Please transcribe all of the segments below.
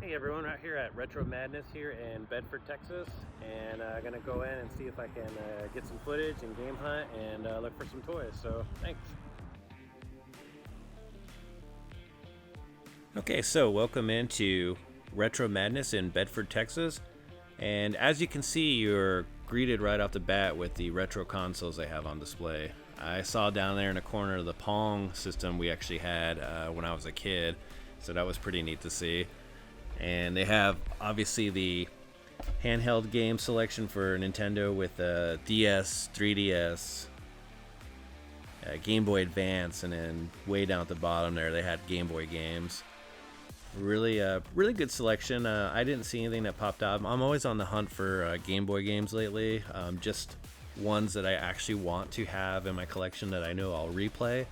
Hey everyone, out here at Retro Madness here in Bedford, Texas, and I'm gonna go in and see if I can get some footage and game hunt and look for some toys. So thanks. Okay, so welcome into Retro Madness in Bedford, Texas, and as you can see, you're greeted right off the bat with the retro consoles they have on display. I saw down there in the corner the Pong system we actually had when I was a kid, so that was pretty neat to see. And they have obviously the handheld game selection for Nintendo with DS, 3DS, Game Boy Advance, and then way down at the bottom there they had Game Boy games. Really good selection. I didn't see anything that popped out. I'm always on the hunt for Game Boy games lately, just ones that I actually want to have in my collection that I know I'll replay.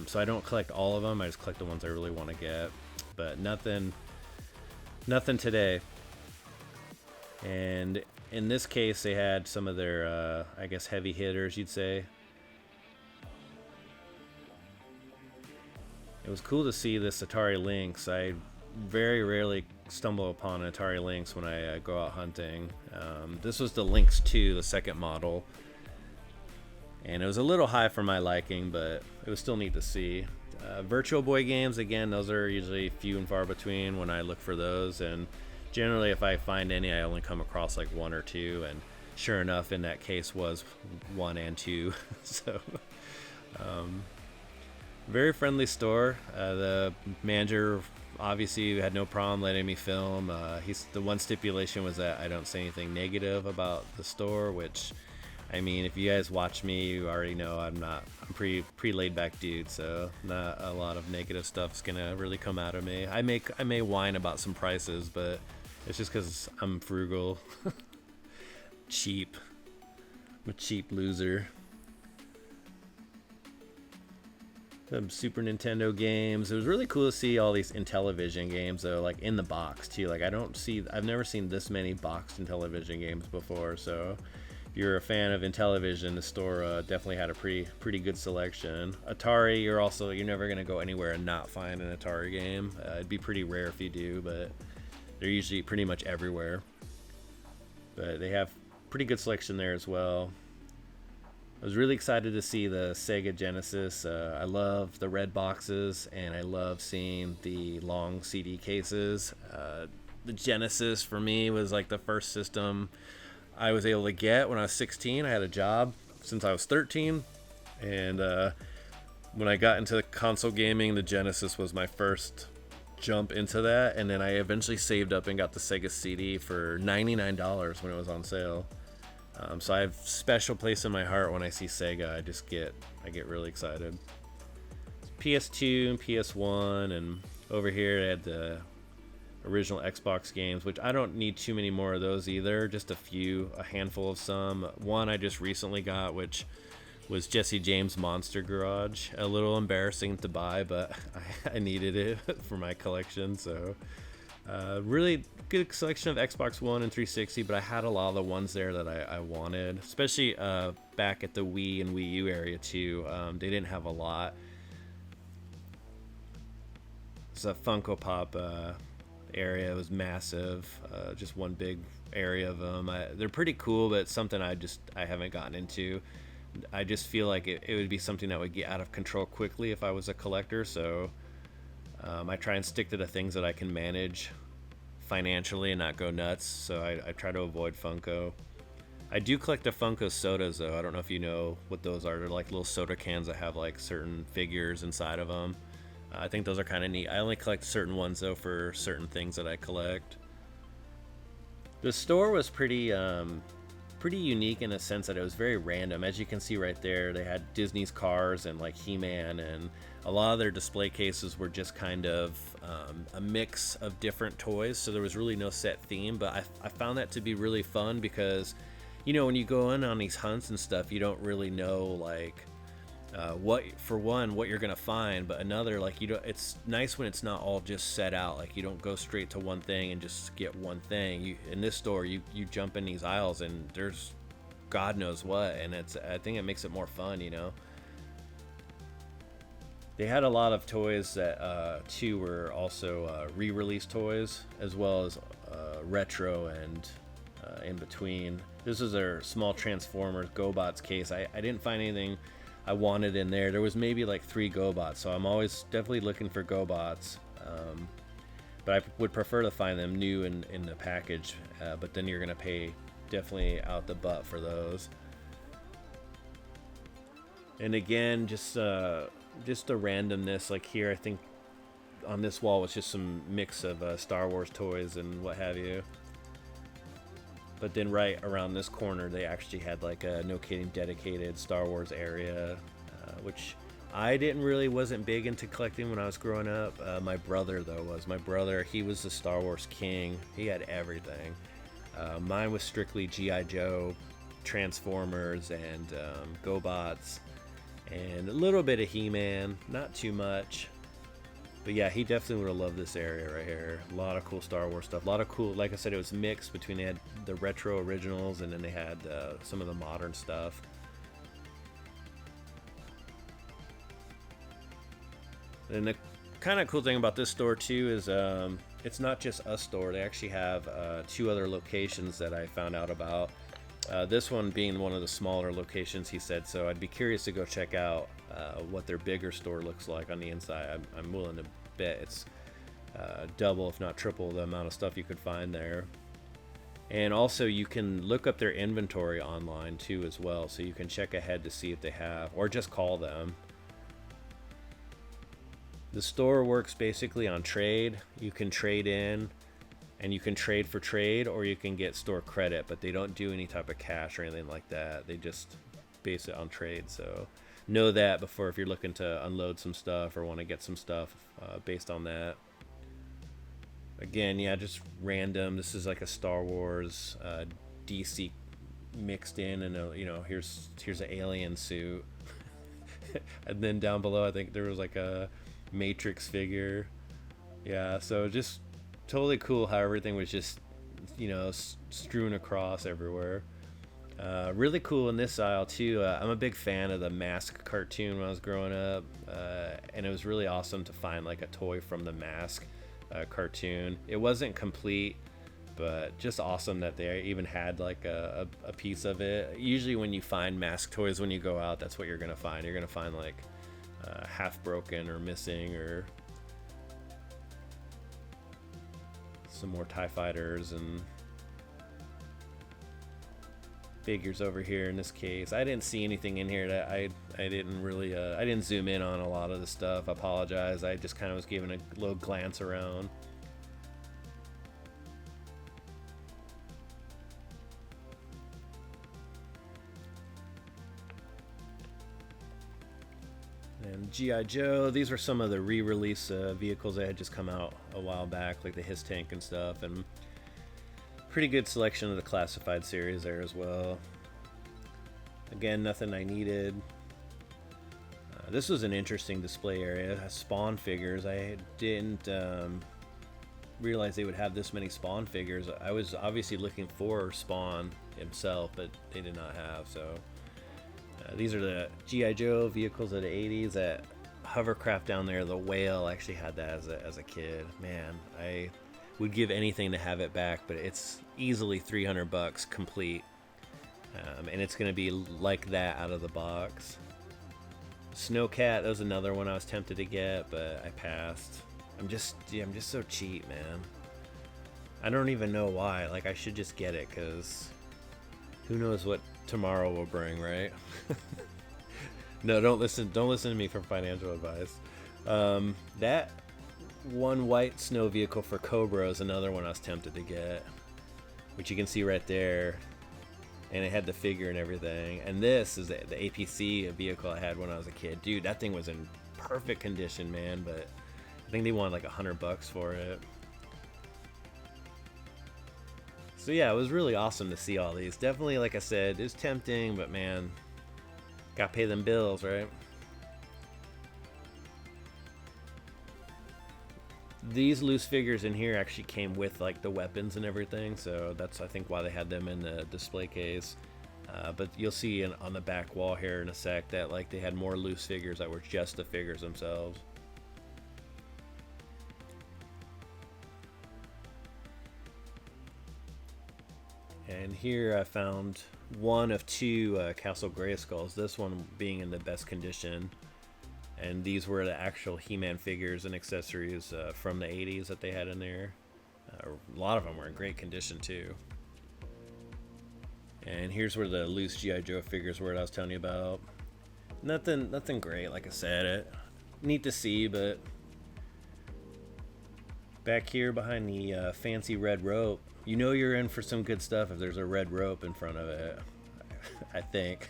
So I don't collect all of them. I just collect the ones I really want to get, but nothing today. And in this case, they had some of their, I guess, heavy hitters, you'd say. It was cool to see this Atari Lynx. I very rarely stumble upon an Atari Lynx when I go out hunting. This was the Lynx 2, the second model. And it was a little high for my liking, but it was still neat to see. Virtual Boy games, again, those are usually few and far between when I look for those, and generally if I find any, I only come across like one or two, and sure enough in that case was 1 and 2. So very friendly store. The manager obviously had no problem letting me film. The one stipulation was that I don't say anything negative about the store, which, I mean, if you guys watch me, you already know I'm pretty laid back dude, so not a lot of negative stuff's gonna really come out of me. I may whine about some prices, but it's just because I'm frugal. Cheap. I'm a cheap loser. Some Super Nintendo games. It was really cool to see all these Intellivision games though, like in the box too. Like I've never seen this many boxed Intellivision games before, so if you're a fan of Intellivision, the store definitely had a pretty good selection. Atari, you're never gonna go anywhere and not find an Atari game. It'd be pretty rare if you do, but they're usually pretty much everywhere. But they have pretty good selection there as well. I was really excited to see the Sega Genesis. I love the red boxes, and I love seeing the long CD cases. The Genesis for me was like the first system I was able to get when I was 16. I had a job since I was 13, and when I got into the console gaming, the Genesis was my first jump into that, and then I eventually saved up and got the Sega CD for $99 when it was on sale. So I have a special place in my heart when I see Sega. I get really excited. PS2 and PS1, and over here they had the original Xbox games, which I don't need too many more of those either. Just a handful of some. One I just recently got, which was Jesse James' Monster Garage. A little embarrassing to buy, but I needed it for my collection, so really good selection of Xbox One and 360, but I had a lot of the ones there that I wanted, especially back at the Wii and Wii U area too. They didn't have a lot. It's a Funko Pop area. It was massive, just one big area of them. They're pretty cool, but it's something I haven't gotten into. I just feel like it would be something that would get out of control quickly if I was a collector, so I try and stick to the things that I can manage financially and not go nuts, so I try to avoid Funko. I do collect the Funko sodas though. I don't know if you know what those are. They're like little soda cans that have like certain figures inside of them. I think those are kind of neat. I only collect certain ones though for certain things that I collect. The store was pretty unique in a sense that it was very random. As you can see right there, they had Disney's Cars and like He-Man, and a lot of their display cases were just kind of a mix of different toys, so there was really no set theme, but I found that to be really fun because, you know, when you go in on these hunts and stuff, you don't really know like what you're gonna find, but another, like, it's nice when it's not all just set out, like you don't go straight to one thing and just get one thing. In this store, you jump in these aisles and there's God knows what, and I think it makes it more fun, you know. They had a lot of toys that too were also re-release toys, as well as retro and in between. This was their small Transformers GoBots case. I didn't find anything I wanted in there. There was maybe like 3 GoBots, so I'm always definitely looking for GoBots. But I would prefer to find them new in the package, but then you're going to pay definitely out the butt for those. And again, just the randomness, like here I think on this wall was just some mix of Star Wars toys and what have you. But then right around this corner they actually had like a, no kidding, dedicated Star Wars area, which I wasn't big into collecting when I was growing up. My brother though was. My brother, he was the Star Wars king. He had everything. Mine was strictly G.I. Joe, Transformers, and GoBots, and a little bit of He-Man, not too much. But yeah, he definitely would have loved this area right here. A lot of cool Star Wars stuff. A lot of cool, like I said, it was mixed between, they had the retro originals and then they had some of the modern stuff. And the kind of cool thing about this store too is it's not just a store. They actually have 2 other locations that I found out about. This one being one of the smaller locations, he said, so I'd be curious to go check out what their bigger store looks like on the inside. I'm willing to bet it's double, if not triple, the amount of stuff you could find there. And also you can look up their inventory online too as well, so you can check ahead to see if they have, or just call them. The store works basically on trade. You can trade in, and you can trade for trade, or you can get store credit, but they don't do any type of cash or anything like that. They just base it on trade. So know that before, if you're looking to unload some stuff or want to get some stuff based on that. Again, yeah, just random. This is like a Star Wars DC mixed in, and here's an alien suit. And then down below I think there was like a Matrix figure. Yeah, so just totally cool how everything was just strewn across everywhere. Really cool in this aisle too. I'm a big fan of the Mask cartoon when I was growing up, and it was really awesome to find like a toy from the Mask cartoon. It wasn't complete, but just awesome that they even had like a piece of it. Usually when you find Mask toys when you go out, that's what you're gonna find. You're gonna find like half broken or missing, or some more TIE fighters and figures over here. In this case, I didn't see anything in here that I didn't really I didn't zoom in on a lot of the stuff. I apologize. I just kind of was giving a little glance around. And G.I. Joe, these were some of the re-release vehicles that had just come out a while back, like the His Tank and stuff, and pretty good selection of the classified series there as well. Again, nothing I needed. This was an interesting display area. Spawn figures. I didn't realize they would have this many Spawn figures. I was obviously looking for Spawn himself, but they did not have, so... these are the G.I. Joe vehicles of the 80s. That hovercraft down there, the Whale, actually had that as a kid. Man, I would give anything to have it back, but it's easily $300 complete. And it's going to be like that out of the box. Snowcat, that was another one I was tempted to get, but I passed. I'm just so cheap, man. I don't even know why. Like, I should just get it, because who knows what tomorrow will bring, right? No, don't listen to me for financial advice. That one white snow vehicle for Cobra is another one I was tempted to get, which you can see right there, and it had the figure and everything. And this is the APC vehicle I had when I was a kid. Dude, that thing was in perfect condition, man, but I think they wanted like $100 for it. So yeah, it was really awesome to see all these. Definitely, like I said, it's tempting, but man, gotta pay them bills, right? These loose figures in here actually came with like the weapons and everything, so that's, I think, why they had them in the display case. But you'll see on the back wall here in a sec that like they had more loose figures that were just the figures themselves. And here I found one of two Castle Grayskulls, this one being in the best condition. And these were the actual He-Man figures and accessories from the 80s that they had in there. A lot of them were in great condition too. And here's where the loose G.I. Joe figures were that I was telling you about. Nothing great, like I said. Neat to see, but back here behind the fancy red rope, you know you're in for some good stuff if there's a red rope in front of it, I think.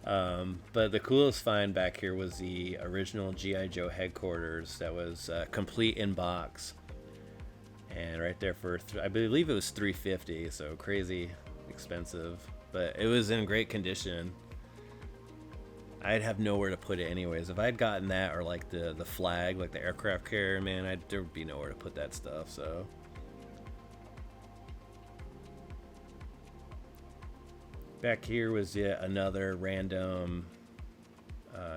But the coolest find back here was the original G.I. Joe headquarters that was complete in box. And right there for, I believe it was $350, so crazy expensive. But it was in great condition. I'd have nowhere to put it anyways. If I'd gotten that or like the flag, like the aircraft carrier, man, there would be nowhere to put that stuff, so. Back here was yet another random,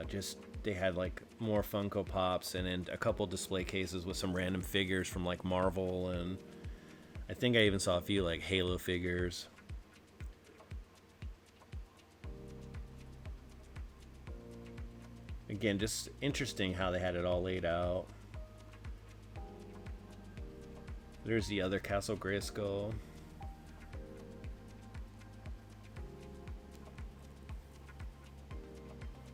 just they had like more Funko Pops and then a couple display cases with some random figures from like Marvel, and I think I even saw a few like Halo figures. Again, just interesting how they had it all laid out. There's the other Castle Grayskull.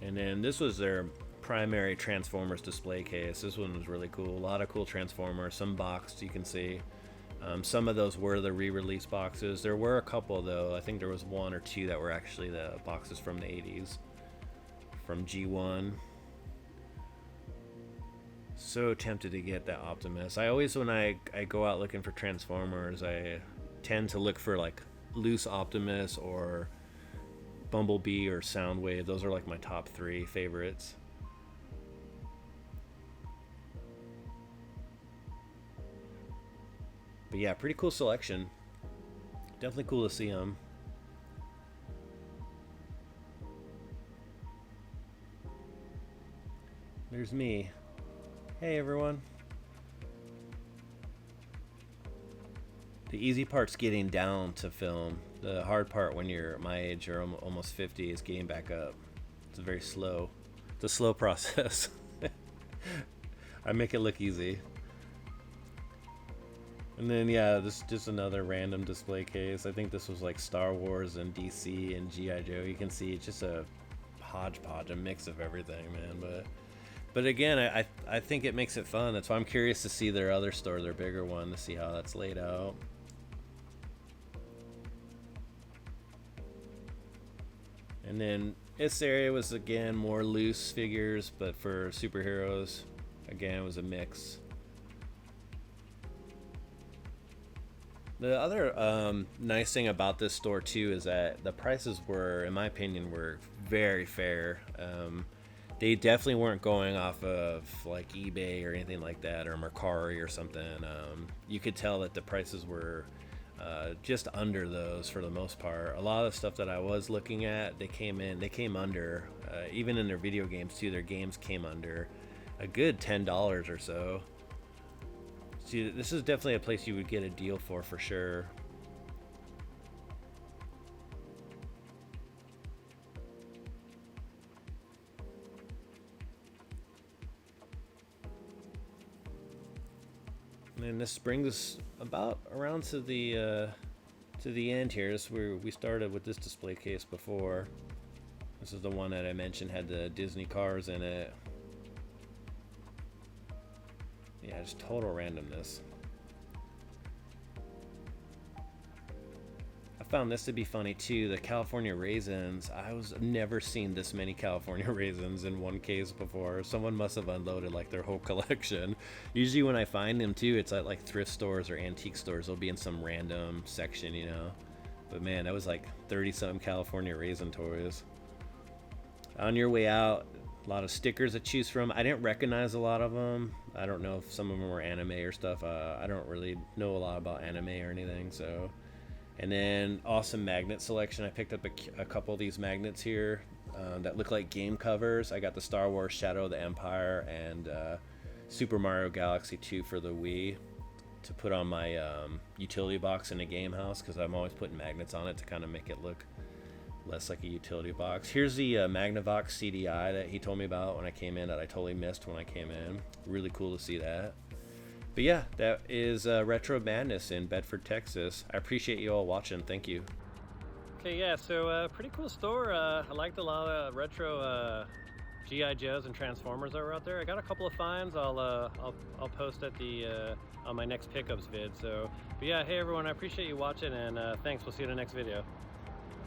And then this was their primary Transformers display case. This one was really cool. A lot of cool Transformers, some boxed, you can see. Some of those were the re-release boxes. There were a couple though. I think there was one or two that were actually the boxes from the 80s. From G1. So tempted to get that Optimus. I always, when I go out looking for Transformers, I tend to look for like loose Optimus or Bumblebee or Soundwave. Those are like my top 3 favorites. But yeah, pretty cool selection. Definitely cool to see them. There's me. Hey everyone. The easy part's getting down to film. The hard part when you're my age or almost 50 is getting back up. It's very slow. It's a slow process. I make it look easy. And then yeah, this is just another random display case. I think this was like Star Wars and DC and G.I. Joe. You can see it's just a hodgepodge, a mix of everything, man. But again, I think it makes it fun. That's why I'm curious to see their other store, their bigger one, to see how that's laid out. And then this area was again more loose figures, but for superheroes, again, it was a mix. The other nice thing about this store too is that the prices were, in my opinion, were very fair. They definitely weren't going off of like eBay or anything like that, or Mercari or something. You could tell that the prices were just under those for the most part. A lot of the stuff that I was looking at, they came under, even in their video games too, their games came under a good $10 or so. See, this is definitely a place you would get a deal for sure. And this brings us about around to the end here. This is where we started with this display case before. This is the one that I mentioned had the Disney cars in it. Yeah, just total randomness. I found this to be funny too. The California raisins. I've never seen this many California raisins in one case before. Someone must have unloaded like their whole collection. Usually when I find them too, it's at like thrift stores or antique stores. They'll be in some random section, you know. But man, that was like 30-something California raisin toys. On your way out, a lot of stickers to choose from. I didn't recognize a lot of them. I don't know if some of them were anime or stuff. I don't really know a lot about anime or anything, so And then awesome magnet selection. I picked up a couple of these magnets here that look like game covers. I got the Star Wars Shadow of the Empire and Super Mario Galaxy 2 for the Wii to put on my utility box in a game house, because I'm always putting magnets on it to kind of make it look less like a utility box. Here's the Magnavox CDI that he told me about when I came in, that I totally missed when I came in. Really cool to see that. But yeah, that is Retro Madness in Bedford, Texas. I appreciate you all watching. Thank you. Okay, yeah, so pretty cool store. I liked a lot of retro GI Joes and Transformers that were out there. I got a couple of finds. I'll post at the on my next pickups vid. So, but yeah, hey everyone, I appreciate you watching, and thanks. We'll see you in the next video.